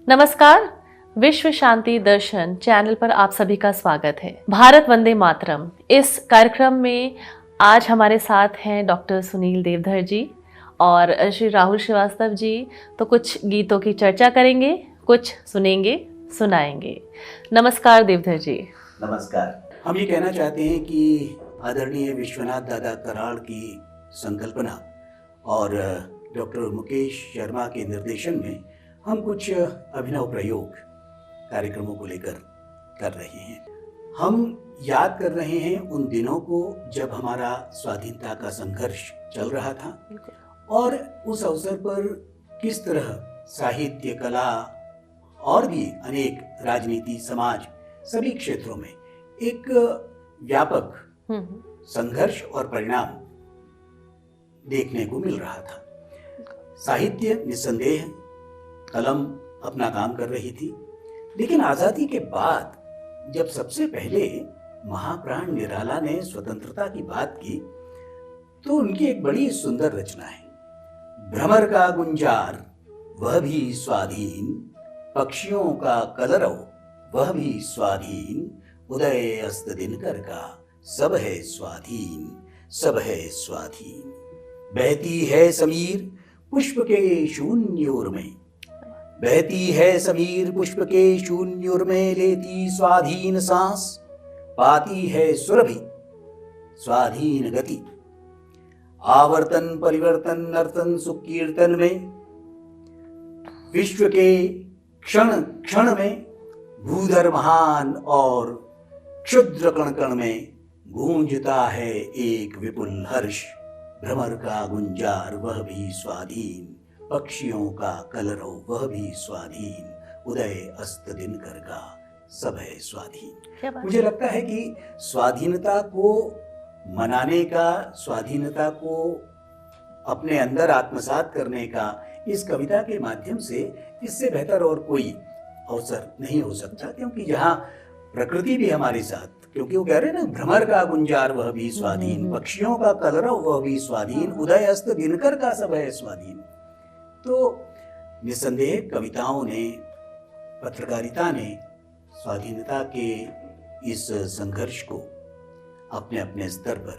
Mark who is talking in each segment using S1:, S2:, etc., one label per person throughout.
S1: नमस्कार। विश्व शांति दर्शन चैनल पर आप सभी का स्वागत है। भारत वंदे मातरम इस कार्यक्रम में आज हमारे साथ हैं डॉक्टर सुनील देवधर जी और श्री राहुल श्रीवास्तव जी। तो कुछ गीतों की चर्चा करेंगे, कुछ सुनेंगे, सुनाएंगे। नमस्कार देवधर जी।
S2: नमस्कार। हम ये कहना चाहते हैं कि आदरणीय विश्वनाथ दादा कराड़ की संकल्पना और डॉक्टर मुकेश शर्मा के निर्देशन में हम कुछ अभिनव प्रयोग कार्यक्रमों को लेकर कर रहे हैं। हम याद कर रहे हैं उन दिनों को जब हमारा स्वाधीनता का संघर्ष चल रहा था और उस अवसर पर किस तरह साहित्य, कला और भी अनेक राजनीति, समाज, सभी क्षेत्रों में एक व्यापक संघर्ष और परिणाम देखने को मिल रहा था। साहित्य निस्संदेह, कलम अपना काम कर रही थी, लेकिन आजादी के बाद जब सबसे पहले महाप्राण निराला ने स्वतंत्रता की बात की तो उनकी एक बड़ी सुंदर रचना है। भ्रमर का गुंजार वह भी स्वाधीन, पक्षियों का कलरव वह भी स्वाधीन, उदय अस्त दिनकर का सब है स्वाधीन, सब है स्वाधीन। बहती है समीर पुष्प के शून्य उर में, बहती है समीर पुष्प के शून्य उर में, लेती स्वाधीन सांस, पाती है सुरभि स्वाधीन गति। आवर्तन परिवर्तन नर्तन सुख कीर्तन में, विश्व के क्षण क्षण में, भूधर महान और क्षुद्र कण कण में गूंजता है एक विपुल हर्ष। भ्रमर का गुंजार वह भी स्वाधीन, पक्षियों का कलरव वह भी स्वाधीन, उदय अस्त दिनकर का सब है स्वाधीन। मुझे लगता है कि स्वाधीनता को मनाने का, स्वाधीनता को अपने अंदर आत्मसात करने का इस कविता के माध्यम से इससे बेहतर और कोई अवसर नहीं हो सकता, क्योंकि यहाँ प्रकृति भी हमारे साथ, क्योंकि वो कह रहे हैं ना, भ्रमर का गुंजार वह भी स्वाधीन, पक्षियों का कलरव वह भी स्वाधीन, उदय अस्त दिनकर का सब है स्वाधीन। तो निस्संदेह कविताओं ने, पत्रकारिता ने स्वाधीनता के इस संघर्ष को अपने अपने स्तर पर,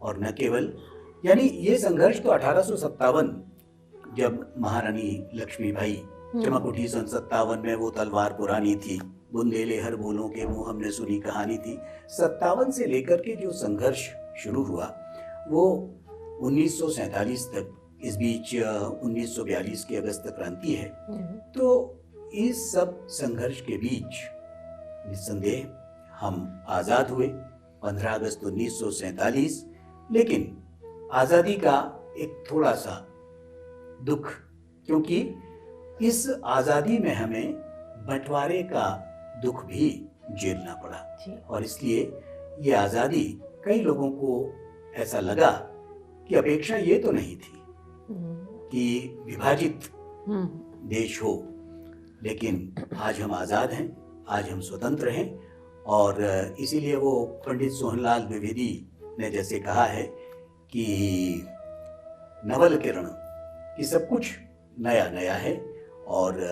S2: और न केवल, यानी ये संघर्ष तो 1857 जब महारानी लक्ष्मीबाई चमक उठी सन 57 में, वो तलवार पुरानी थी, बुंदेले हर बोलों के मुंह हमने सुनी कहानी थी। 57 से लेकर के जो संघर्ष शुरू हुआ वो 1947 तक, इस बीच 1942 की अगस्त क्रांति है। तो इस सब संघर्ष के बीच निस्संदेह हम आज़ाद हुए 15 अगस्त 1947, लेकिन आज़ादी का एक थोड़ा सा दुख, क्योंकि इस आज़ादी में हमें बंटवारे का दुख भी झेलना पड़ा, और इसलिए ये आज़ादी कई लोगों को ऐसा लगा कि अपेक्षा ये तो नहीं थी कि विभाजित देश हो, लेकिन आज हम आज़ाद हैं, आज हम स्वतंत्र हैं। और इसीलिए वो पंडित सोहनलाल द्विवेदी ने जैसे कहा है कि नवल किरण कि सब कुछ नया नया है, और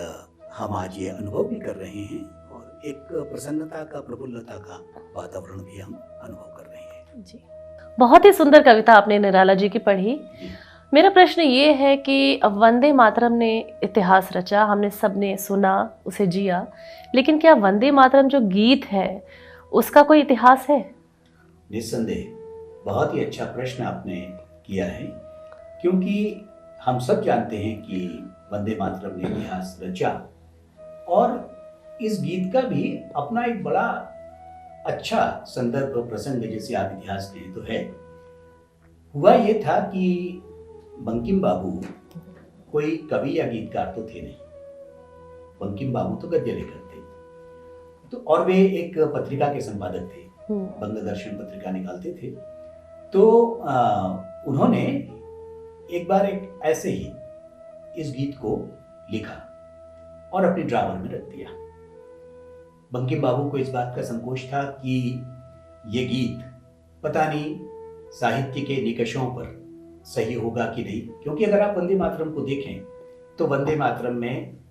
S2: हम आज ये अनुभव भी कर रहे हैं, और एक प्रसन्नता का, प्रफुल्लता का वातावरण भी हम अनुभव कर रहे हैं।
S1: जी, बहुत ही सुंदर कविता आपने निराला जी की पढ़ी। मेरा प्रश्न ये है कि वंदे मातरम ने इतिहास रचा, हमने सबने सुना, उसे जिया, लेकिन क्या वंदे मातरम जो गीत है उसका कोई इतिहास है?
S2: निस्संदेह बहुत ही अच्छा प्रश्न आपने किया है, क्योंकि हम सब जानते हैं कि वंदे मातरम ने इतिहास रचा, और इस गीत का भी अपना एक बड़ा अच्छा संदर्भ प्रसंग, जैसे आप इतिहास कहें तो है। हुआ ये था कि बंकिम बाबू कोई कवि या गीतकार तो थे नहीं, बंकिम बाबू तो गद्य लेखक थे, तो और वे एक पत्रिका के संपादक थे, बंगदर्शन पत्रिका निकालते थे। तो उन्होंने एक बार एक ऐसे ही इस गीत को लिखा और अपने ड्रावर में रख दिया। बंकिम बाबू को इस बात का संकोच था कि ये गीत पता नहीं साहित्य के निकषों पर सही होगा कि नहीं, क्योंकि अगर आप वंदे मातरम को देखें तो वंदे मातरम में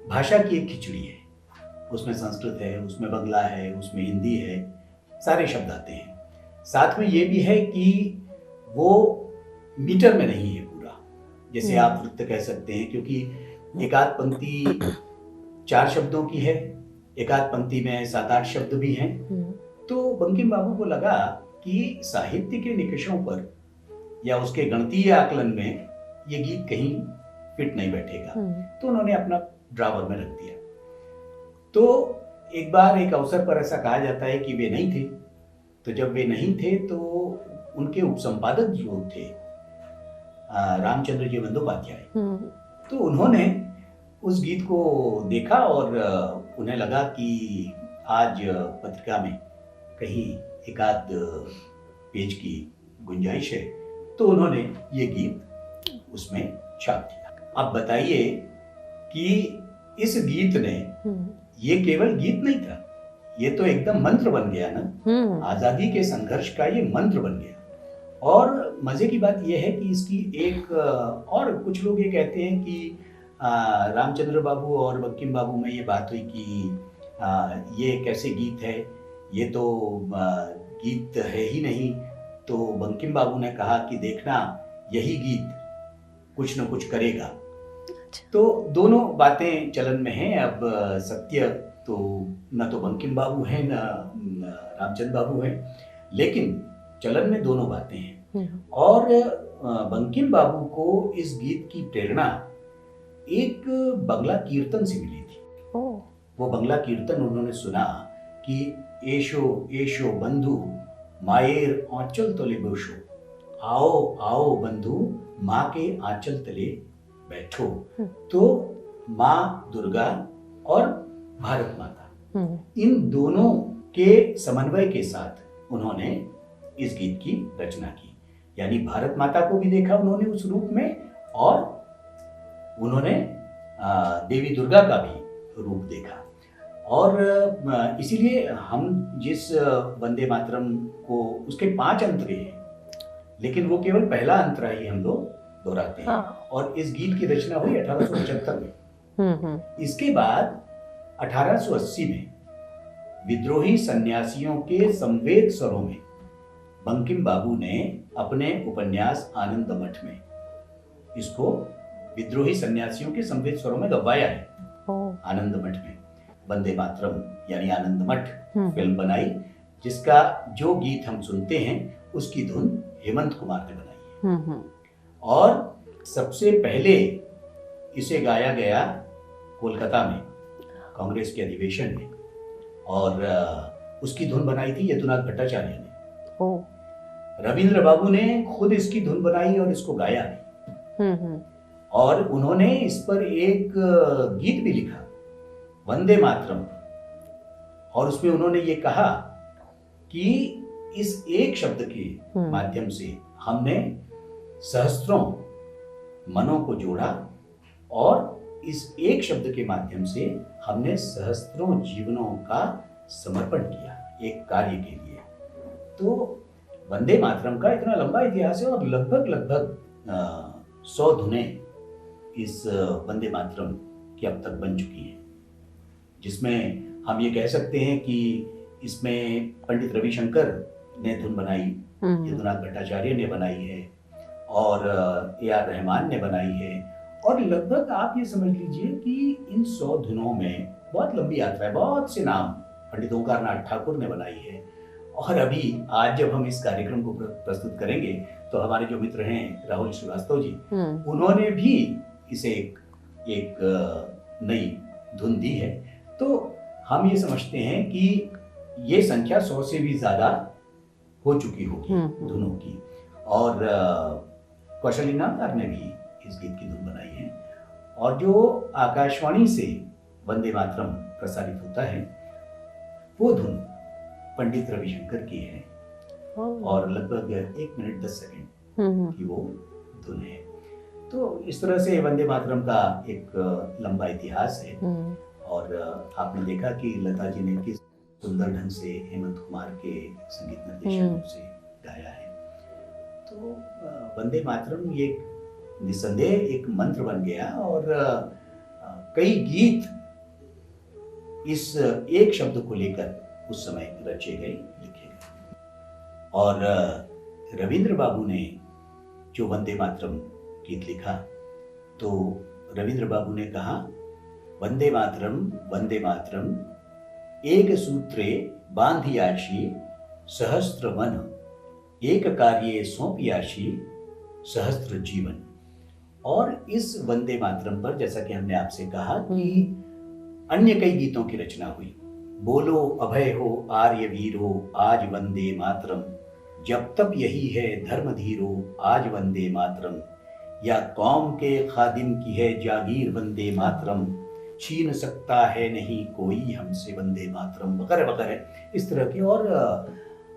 S2: भाषा की एक खिचड़ी है। उसमें संस्कृत है, उसमें बंगला है, उसमें हिंदी है, सारे शब्द आते हैं। साथ में ये भी है कि वो मीटर में नहीं है पूरा, जैसे आप वृत्त कह सकते हैं, क्योंकि एकाध पंक्ति 4 शब्दों की है, एकाध पंक्ति में 7-8 शब्द भी हैं। तो बंकिम बाबू को लगा कि साहित्य के निकषों पर या उसके गणितीय आकलन में ये गीत कहीं फिट नहीं बैठेगा, तो उन्होंने अपना ड्रावर में रख दिया। तो एक बार एक अवसर पर ऐसा कहा जाता है कि वे नहीं थे, तो जब वे नहीं थे तो उनके उपसंपादक जो थे रामचंद्र जी बंदोपाध्याय, तो उन्होंने उस गीत को देखा और उन्हें लगा कि आज पत्रिका में कहीं एकाध पेज की गुंजाइश है, तो उन्होंने ये गीत उसमें छाप दिया। अब बताइए कि इस गीत ने, ये केवल गीत नहीं था, ये तो एकदम मंत्र बन गया ना, आजादी के संघर्ष का ये मंत्र बन गया। और मजे की बात यह है कि इसकी एक और कुछ लोग ये कहते हैं कि रामचंद्र बाबू और बंकिम बाबू में ये बात हुई कि ये कैसे गीत है, ये तो गीत है ही नहीं। तो बंकिम बाबू ने कहा कि देखना यही गीत कुछ न कुछ करेगा। तो दोनों बातें चलन में हैं। अब सत्य तो न तो बंकिम बाबू हैं न रामचंद्र बाबू हैं, लेकिन चलन में दोनों बातें हैं। और बंकिम बाबू को इस गीत की प्रेरणा एक बंगला कीर्तन से मिली थी। वो बंगला कीर्तन उन्होंने सुना कि एशो एशो बंधु माয়ের आंचल तले बसो, आओ आओ बंधु माँ के आंचल तले बैठो। तो माँ दुर्गा और भारत माता, इन दोनों के समन्वय के साथ उन्होंने इस गीत की रचना की। यानी भारत माता को भी देखा उन्होंने उस रूप में, और उन्होंने देवी दुर्गा का भी रूप देखा। और इसीलिए हम जिस वंदे मातरम को, उसके 5 अंतरे हैं, लेकिन वो केवल पहला अंतरा ही हम लोग दोहराते हैं। और इस गीत की रचना हुई 1875 में। इसके बाद 1880 में विद्रोही सन्यासियों के संवेद स्वरों में बंकिम बाबू ने अपने उपन्यास आनंद मठ में इसको विद्रोही सन्यासियों के संवेद स्वरों में गवाया है। आनंद मठ में वंदे मातरम यानी आनंद मठ फिल्म बनाई, जिसका जो गीत हम सुनते हैं उसकी धुन हेमंत कुमार ने बनाई है। और सबसे पहले इसे गाया गया कोलकाता में कांग्रेस के अधिवेशन में, और उसकी धुन बनाई थी यदुनाथ भट्टाचार्य ने। रविंद्र बाबू ने खुद इसकी धुन बनाई और इसको गाया भी। और उन्होंने इस पर एक गीत भी लिखा, वंदे मातरम, और उसमें उन्होंने ये कहा कि इस एक शब्द के माध्यम से हमने सहस्त्रों मनों को जोड़ा, और इस एक शब्द के माध्यम से हमने सहस्त्रों जीवनों का समर्पण किया एक कार्य के लिए। तो वंदे मातरम का इतना लंबा इतिहास है, और लगभग 100 धुनें इस वंदे मातरम की अब तक बन चुकी हैं, जिसमें हम ये कह सकते हैं कि इसमें पंडित रविशंकर ने धुन बनाई, यदुनाथ भट्टाचार्य ने बनाई है, और AR रहमान ने बनाई है। और लगभग आप ये समझ लीजिए कि इन 100 धुनों में बहुत लंबी यात्रा है, बहुत से नाम पंडित ओंकारनाथ ठाकुर ने बनाई है। और अभी आज जब हम इस कार्यक्रम को प्रस्तुत करेंगे तो हमारे जो मित्र हैं राहुल श्रीवास्तव जी, उन्होंने भी इसे एक नई धुन दी है। तो हम ये समझते हैं कि ये संख्या 100 से भी ज्यादा हो चुकी होगी धुनों की। और कौशल इनामदार ने भी इस गीत की धुन बनाई है। और जो आकाशवाणी से वंदे मातरम प्रसारित होता है वो धुन पंडित रविशंकर की है, और लगभग 1 मिनट 10 सेकंड की वो धुन है। तो इस तरह से वंदे मातरम का एक लंबा इतिहास है। और आपने देखा कि लता जी ने किस सुंदर ढंग से हेमंत कुमार के संगीत निर्देशन से गाया है। तो वंदे मातरम ये निस्संदेह एक मंत्र बन गया, और कई गीत इस एक शब्द को लेकर उस समय रचे गए, लिखे गए। और रविंद्र बाबू ने जो वंदे मातरम गीत लिखा, तो रविंद्र बाबू ने कहा, वंदे मातरम एक सूत्रे बांधियाशी सहस्त्र मन, एक कार्ये सौंपियाशी सहस्त्र जीवन। और इस वंदे मातरम पर, जैसा कि हमने आपसे कहा, कि अन्य कई गीतों की रचना हुई। बोलो अभय हो आर्य वीरो, आज वंदे मातरम, जब तब यही है धर्म धीरो, आज वंदे मातरम, या कौम के खादिम की है जागीर वंदे मातरम, छीन सकता है नहीं कोई हमसे वंदे मातरम, वगैरह वगैरह इस तरह के। और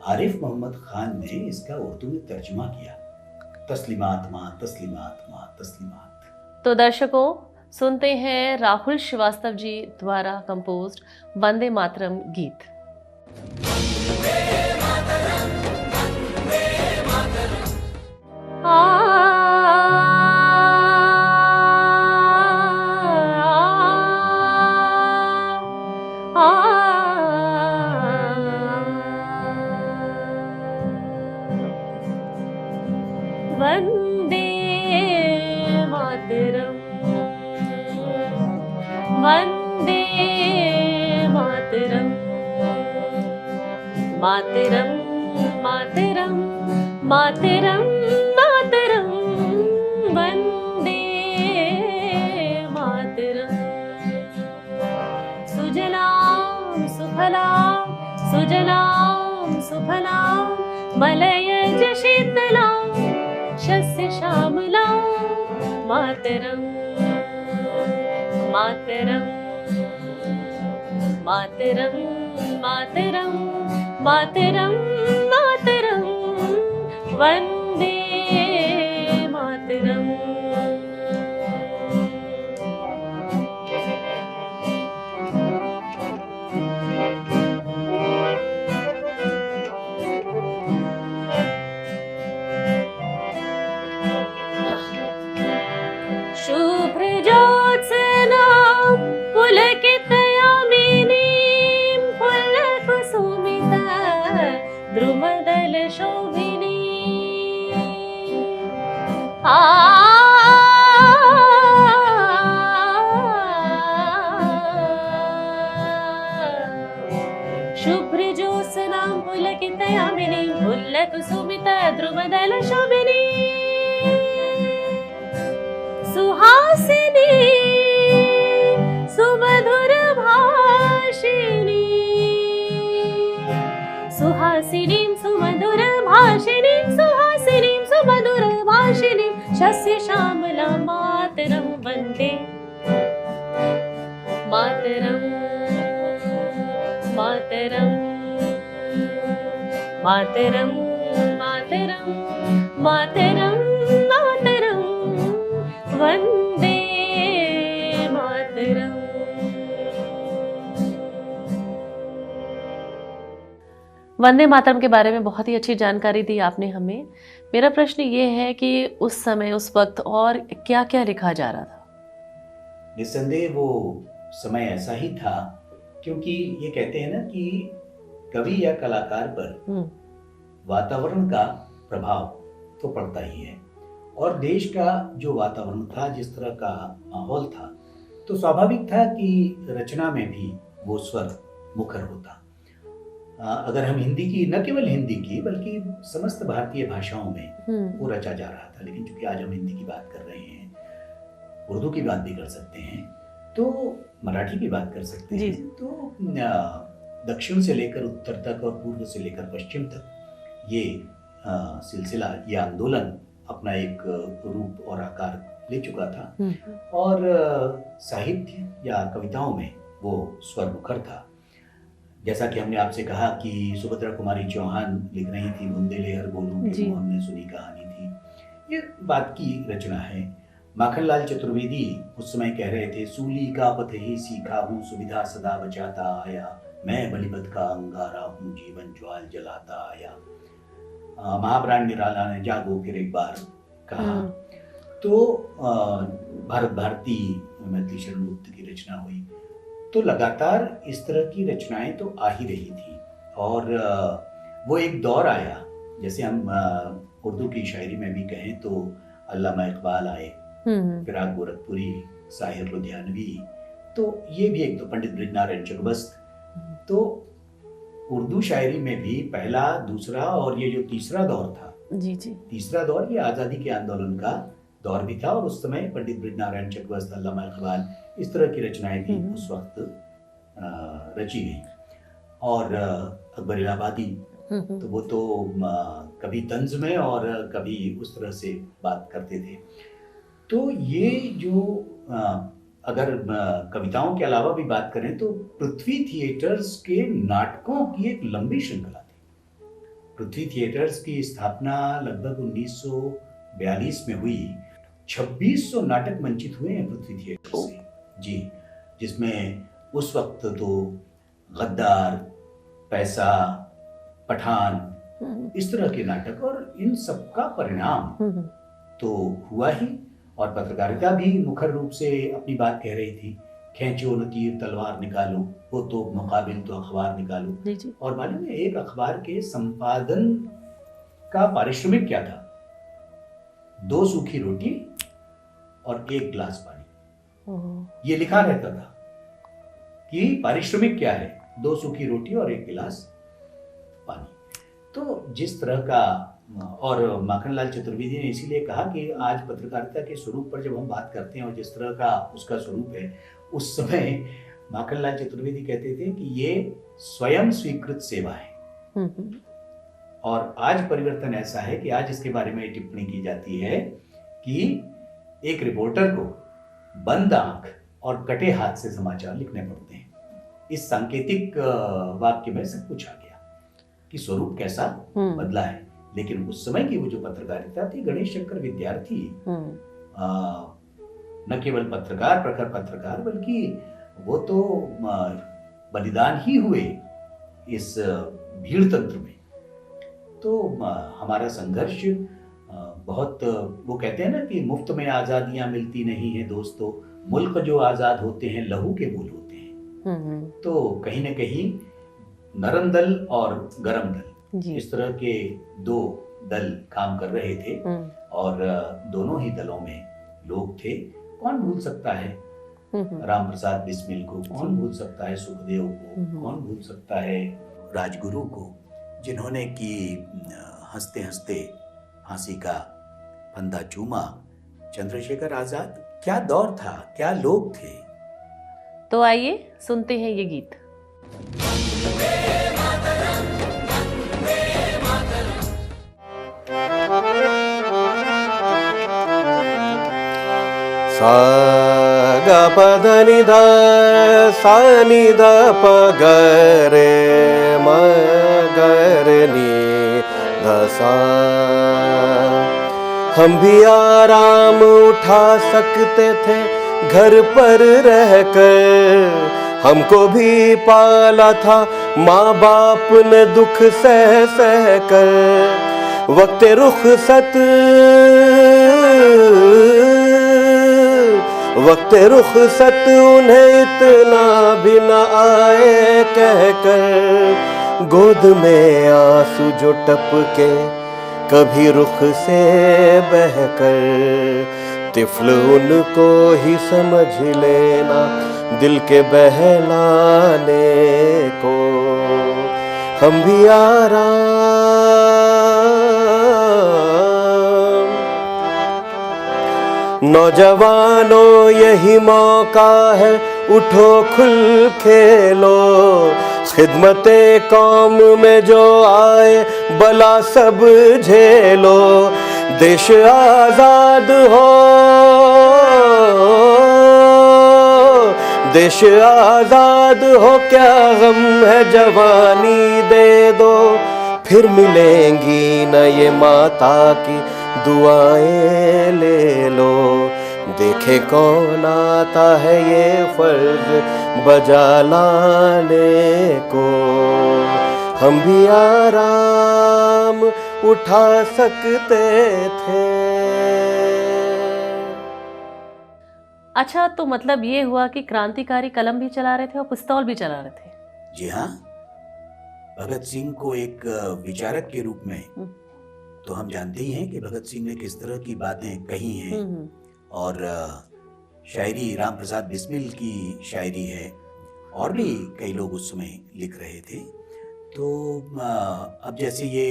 S2: आरिफ मोहम्मद खान ने इसका उर्दू में तर्जुमा किया, तस्लीमात माँ, तस्लीमात माँ, तस्लीमात।
S1: तो दर्शकों, सुनते हैं राहुल श्रीवास्तव जी द्वारा कंपोज्ड वंदे मातरम गीत। वंदे मातरम, वंदे मातरम, मातरम मातरम मातरम मातरम, वंदे मातरम। सुजलाम सुफलाम, सुजलाम सुफलाम, मलयज शीतलाम, शस्य श्यामलाम, मातरम मातरम मातरम मातरम मातरम मातरम, वंदे मातरम। शुभ्र ज्योत्स्ना पुलकितयामिनी, फुल्लकुसुमित द्रुमदल शोभिनी, शुभ्र ज्योत्स्ना पुलकितयामिनी, फुल्लकुसुमित द्रुमदल शोभिनी, सुहासिनी सुमधुर भाषिणी, सुहासिनी सुमधुर भाषिणी, सुहासिनी सुमधुर भाषिणी, शस्य श्यामला, मातरम वंदे मातरम मातरम मातरम मातरम मातरम मातरम, वंदे मातरम। वंदे मातरम के बारे में बहुत ही अच्छी जानकारी दी आपने हमें। मेरा प्रश्न ये है कि उस समय, उस वक्त और क्या क्या लिखा जा रहा था?
S2: निस्संदेह वो समय ऐसा ही था, क्योंकि ये कहते हैं ना कि कवि या कलाकार पर वातावरण का प्रभाव तो पड़ता ही है। और देश का जो वातावरण था, जिस तरह का माहौल था, तो स्वाभाविक था कि रचना में भी वो स्वर मुखर होता। अगर हम हिंदी की, न केवल हिंदी की बल्कि समस्त भारतीय भाषाओं में वो रचा जा रहा था। लेकिन चूंकि आज हम हिंदी की बात कर रहे हैं, उर्दू की बात भी कर सकते हैं, तो मराठी की बात कर सकते हैं, तो दक्षिण से लेकर उत्तर तक और पूर्व से लेकर पश्चिम तक ये सिलसिला, ये आंदोलन अपना एक रूप और आकार ले चुका था। और साहित्य या कविताओं में वो स्वर मुखर था। जैसा कि हमने आपसे कहा कि सुभद्रा कुमारी चौहान लिख रही थी, बुंदेले हर बोलूं की हमने सुनी कहानी थी, ये बात की रचना है। माखनलाल चतुर्वेदी उस समय कह रहे थे, सूली का पथ ही सीखा हूँ, सुविधा सदा बचाता आया, मैं बलिपद का अंगारा हूँ, जीवन ज्वाल जलाता आया। महाप्राण निराला ने जागो फिर एक बार कहा। तो भारत भारती मैथिली शरण गुप्त की रचना हुई। तो लगातार इस तरह की रचनाएं तो आ ही रही थी। और वो एक दौर आया, जैसे हम उर्दू की शायरी में भी कहें तो अल्लामा इकबाल आए, फिराक गोरखपुरी, साहिर लुधियानवी, तो ये भी एक, तो पंडित बृजनारायण चकबस्त। तो उर्दू शायरी में भी पहला, दूसरा और ये जो तीसरा दौर था,
S1: जी जी,
S2: तीसरा दौर ये आज़ादी के आंदोलन का दौर भी था। और उस समय पंडित बृजनारायण चकबस्त, अल्लामा इकबाल, इस तरह की रचनाएं भी उस वक्त रची गई। और अकबर इलाहाबादी, तो वो तो कभी तंज में और कभी उस तरह से बात करते थे। तो ये जो अगर कविताओं के अलावा भी बात करें तो पृथ्वी थिएटर्स के नाटकों की एक लंबी श्रृंखला थी। पृथ्वी थिएटर्स की स्थापना लगभग 1942 में हुई। 2600 नाटक मंचित हुए हैं पृथ्वी थिएटर से जी, जिसमें उस वक्त तो गद्दार, पैसा, पठान, इस तरह के नाटक, और इन सब का परिणाम तो हुआ ही। और पत्रकारिता भी मुखर रूप से अपनी बात कह रही थी। खींचो न तीर तलवार निकालो, वो तो मुकाबिल तो अखबार निकालो।
S1: जी जी।
S2: और मालूम है एक अखबार के संपादन का पारिश्रमिक क्या था? 2 सूखी रोटी और 1 गिलास पानी। ये लिखा रहता था कि पारिश्रमिक क्या है, 2 सूखी रोटी और 1 गिलास पानी। तो जिस तरह का, और माखनलाल चतुर्वेदी ने इसीलिए कहा कि आज पत्रकारिता के स्वरूप पर जब हम बात करते हैं और जिस तरह का उसका स्वरूप है, उस समय माखनलाल चतुर्वेदी कहते थे कि ये स्वयं स्वीकृत सेवा है। और आज परिवर्तन ऐसा है कि आज इसके बारे में टिप्पणी की जाती है कि एक रिपोर्टर को बंद आंख और कटे हाथ से समाचार लिखने पड़ते हैं। इस सांकेतिक वाक्य में सब कुछ आ गया कि स्वरूप कैसा बदला है। लेकिन उस समय की वो जो पत्रकारिता थी, गणेश शंकर विद्यार्थी न केवल पत्रकार, प्रखर पत्रकार, बल्कि वो तो बलिदान ही हुए इस भीड़ तंत्र में। तो हमारा संघर्ष बहुत, वो कहते हैं ना कि मुफ्त में आजादियां मिलती नहीं है दोस्तों, मुल्क जो आजाद होते हैं लहू के बूंद होते हैं। तो कहीं न कहीं नरम दल और गरम दल, इस तरह के 2 दल काम कर रहे थे। और दोनों ही दलों में लोग थे। कौन भूल सकता है राम प्रसाद बिस्मिल को, कौन भूल सकता है सुखदेव को, कौन भूल सकता है राजगुरु को, जिन्होंने की हंसते हंसते फांसी का फंदा चूमा। चंद्रशेखर आजाद, क्या दौर था, क्या लोग थे।
S1: तो आइए सुनते हैं ये गीत।
S3: सा ग प ध नि ध सा नि ध प ग रे म ग रे नि ध सा। हम भी आराम उठा सकते थे घर पर रहकर, हमको भी पाला था माँ बाप ने दुख सह सह कर। वक्त रुखसत उन्हें इतना भी न आए कहकर, गोद में आंसू जो टपके कभी रुख से बहकर, तिफल उनको ही समझ लेना दिल के बहलाने को। हम भी नौजवानों यही मौका है, उठो खुल खेलो, खिदमते कौम में जो आए बला सब झेलो। देश आजाद हो, देश आजाद हो, क्या गम है जवानी दे दो, फिर मिलेंगी न ये माता की दुआएं ले लो। देखे कौन आता है ये फर्ज बजा लाने को, हम भी आराम उठा सकते थे।
S1: अच्छा, तो मतलब ये हुआ कि क्रांतिकारी कलम भी चला रहे थे और पिस्तौल भी चला रहे थे।
S2: जी हाँ, भगत सिंह को एक विचारक के रूप में तो हम जानते ही हैं कि भगत सिंह ने किस तरह की बातें कही हैं। और शायरी राम प्रसाद बिस्मिल की शायरी है, और भी कई लोग उस समय लिख रहे थे। तो अब जैसे ये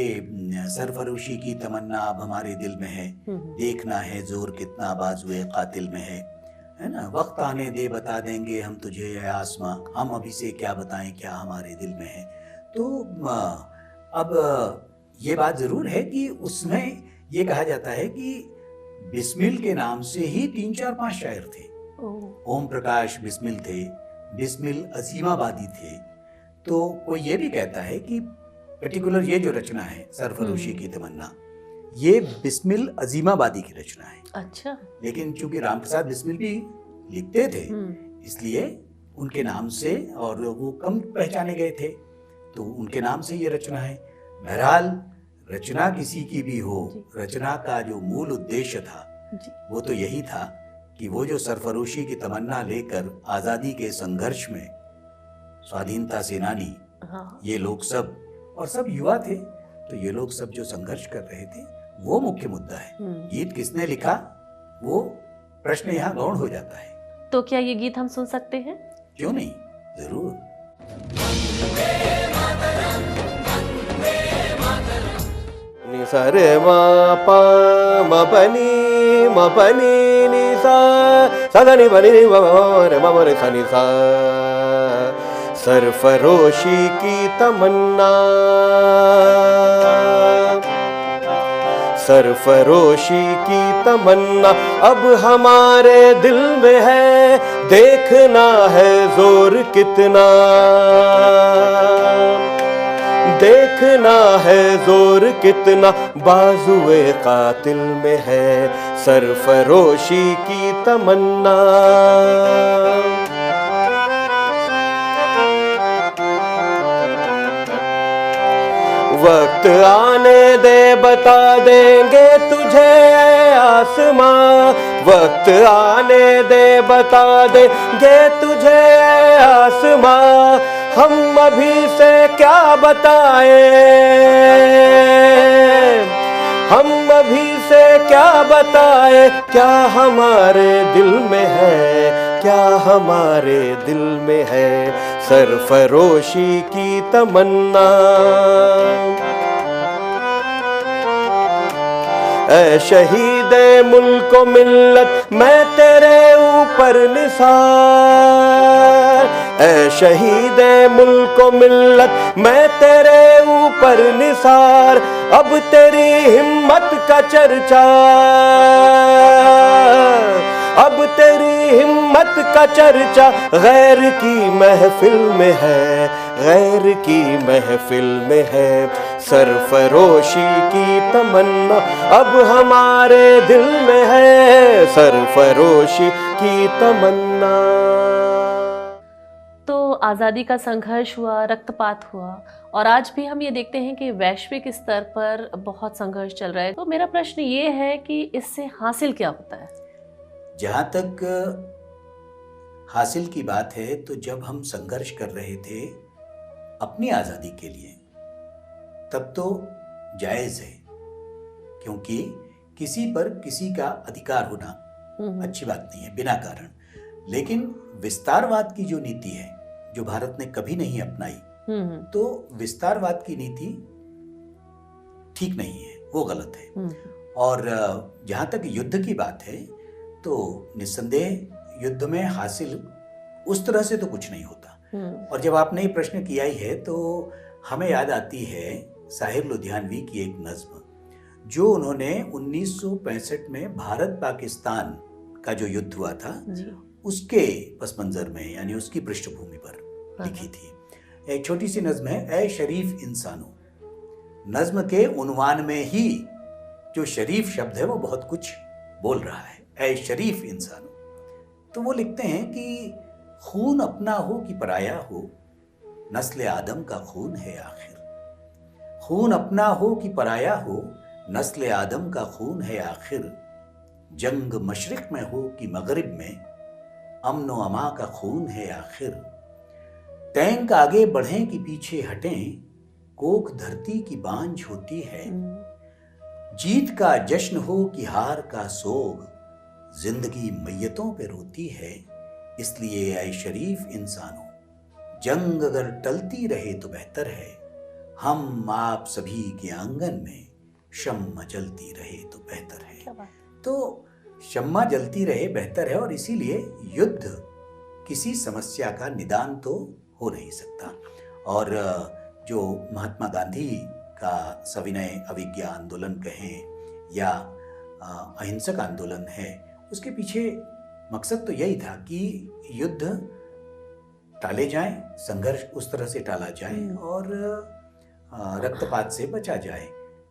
S2: सरफरोशी की तमन्ना अब हमारे दिल में है, देखना है जोर कितना बाजुए कातिल में है ना, वक्त आने दे बता देंगे हम तुझे है आसमां, हम अभी से क्या बताएं क्या हमारे दिल में है। तो अब ये बात जरूर है कि उसमें ये कहा जाता है कि बिस्मिल के नाम से ही 3 4 5 शायर थे। ओम प्रकाश बिस्मिल थे, बिस्मिल अजीमाबादी थे। तो कोई ये भी कहता है कि पर्टिकुलर ये जो रचना है सरफरोशी की तमन्ना, ये बिस्मिल अजीमाबादी की रचना है।
S1: अच्छा।
S2: लेकिन चूंकि राम प्रसाद बिस्मिल भी लिखते थे, इसलिए उनके नाम से, और वो कम पहचाने गए थे, तो उनके नाम से ये रचना है। बहरहाल रचना किसी की भी हो, रचना का जो मूल उद्देश्य था वो तो यही था कि वो जो सरफरोशी की तमन्ना लेकर आजादी के संघर्ष में स्वाधीनता सेनानी, ये लोग सब, और सब युवा थे, तो ये लोग सब जो संघर्ष कर रहे थे वो मुख्य मुद्दा है। गीत किसने लिखा वो प्रश्न यहाँ गौण हो जाता है।
S1: तो क्या ये गीत हम सुन सकते हैं?
S2: क्यों नहीं, जरूर।
S3: नि सा रे मा पा म पनी नि सा सा धा नि पनी नि मा रे मा रे सा नि सा। सरफरोशी की तमन्ना, सरफरोशी की तमन्ना अब हमारे दिल में है, देखना है जोर कितना, देखना है जोर कितना बाजुए कातिल में है, सरफरोशी की तमन्ना। वक्त आने दे बता देंगे तुझे आसमां, वक्त आने दे बता देंगे तुझे आसमां, हम अभी से क्या बताएं, हम अभी से क्या बताएं, क्या हमारे दिल में है, क्या हमारे दिल में है, सरफरोशी की तमन्ना। ऐ शहीदे मुल्क व मिल्लत मैं तेरे ऊपर निसार, ऐ शहीदे मुल्क व मिल्लत मैं तेरे ऊपर निसार, अब तेरी हिम्मत का चर्चा, अब तेरी हिम्मत का चर्चा गैर की महफिल में है, गैर की महफिल में है, सरफरोशी की तमन्ना अब हमारे दिल में है, सरफरोशी की तमन्ना।
S1: तो आज़ादी का संघर्ष हुआ, रक्तपात हुआ, और आज भी हम ये देखते हैं कि वैश्विक स्तर पर बहुत संघर्ष चल रहा है। तो मेरा प्रश्न ये है कि इससे हासिल क्या होता है?
S2: जहाँ तक हासिल की बात है, तो जब हम संघर्ष कर रहे थे अपनी आज़ादी के लिए, तब तो जायज़ है, क्योंकि किसी पर किसी का अधिकार होना अच्छी बात नहीं है बिना कारण। लेकिन विस्तारवाद की जो नीति है, जो भारत ने कभी नहीं अपनाई, तो विस्तारवाद की नीति ठीक नहीं है, वो गलत है। और जहाँ तक युद्ध की बात है, तो निस्संदेह युद्ध में हासिल उस तरह से तो कुछ नहीं होता। और जब आपने ये प्रश्न किया ही है, तो हमें याद आती है साहिर लुधियानवी की एक नज्म, जो उन्होंने 1965 में भारत पाकिस्तान का जो युद्ध हुआ था उसके पस मंजर में, यानी उसकी पृष्ठभूमि पर लिखी थी। एक छोटी सी नज्म है, ऐ शरीफ इंसानों। नज्म के उन्वान में ही जो शरीफ शब्द है वो बहुत कुछ बोल रहा है, ऐ शरीफ इंसानों। तो वो लिखते हैं कि खून अपना हो कि पराया हो, नस्ल आदम का खून है आखिर। खून अपना हो कि पराया हो, नस्ल आदम का खून है आखिर। जंग मशरिक में हो कि मगरिब में, अमनो अमा का खून है आखिर। टैंक आगे बढ़ें कि पीछे हटें, कोख धरती की बांझ होती है। जीत का जश्न हो कि हार का सोग, जिंदगी मैयतों पे रोती है। इसलिए ऐ शरीफ इंसानों, जंग अगर टलती रहे तो बेहतर है। हम आप सभी के आंगन में शम्मा जलती रहे तो बेहतर है। तो शम्मा जलती रहे बेहतर है, और इसीलिए युद्ध किसी समस्या का निदान तो हो नहीं सकता। और जो महात्मा गांधी का सविनय अवज्ञा आंदोलन कहें या अहिंसक आंदोलन है, उसके पीछे मकसद तो यही था कि युद्ध टाले जाएं, संघर्ष उस तरह से टाला जाए और रक्तपात से बचा जाए।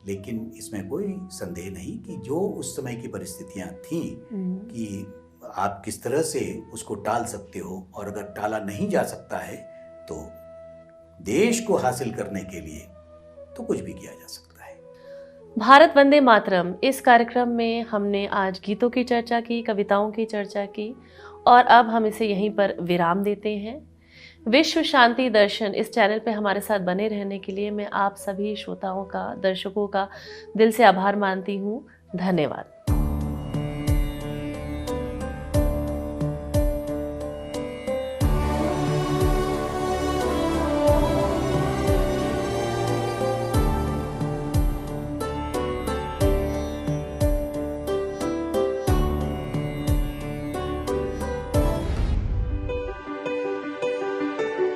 S2: लेकिन इसमें कोई संदेह नहीं कि जो उस समय की परिस्थितियां थीं कि आप किस तरह से उसको टाल सकते हो, और अगर टाला नहीं जा सकता है तो देश को हासिल करने के लिए तो कुछ भी किया जा सकता है।
S1: भारत वंदे मातरम इस कार्यक्रम में हमने आज गीतों की चर्चा की, कविताओं की चर्चा की, और अब हम इसे यहीं पर विराम देते हैं। विश्व शांति दर्शन इस चैनल पे हमारे साथ बने रहने के लिए मैं आप सभी श्रोताओं का, दर्शकों का दिल से आभार मानती हूँ। धन्यवाद।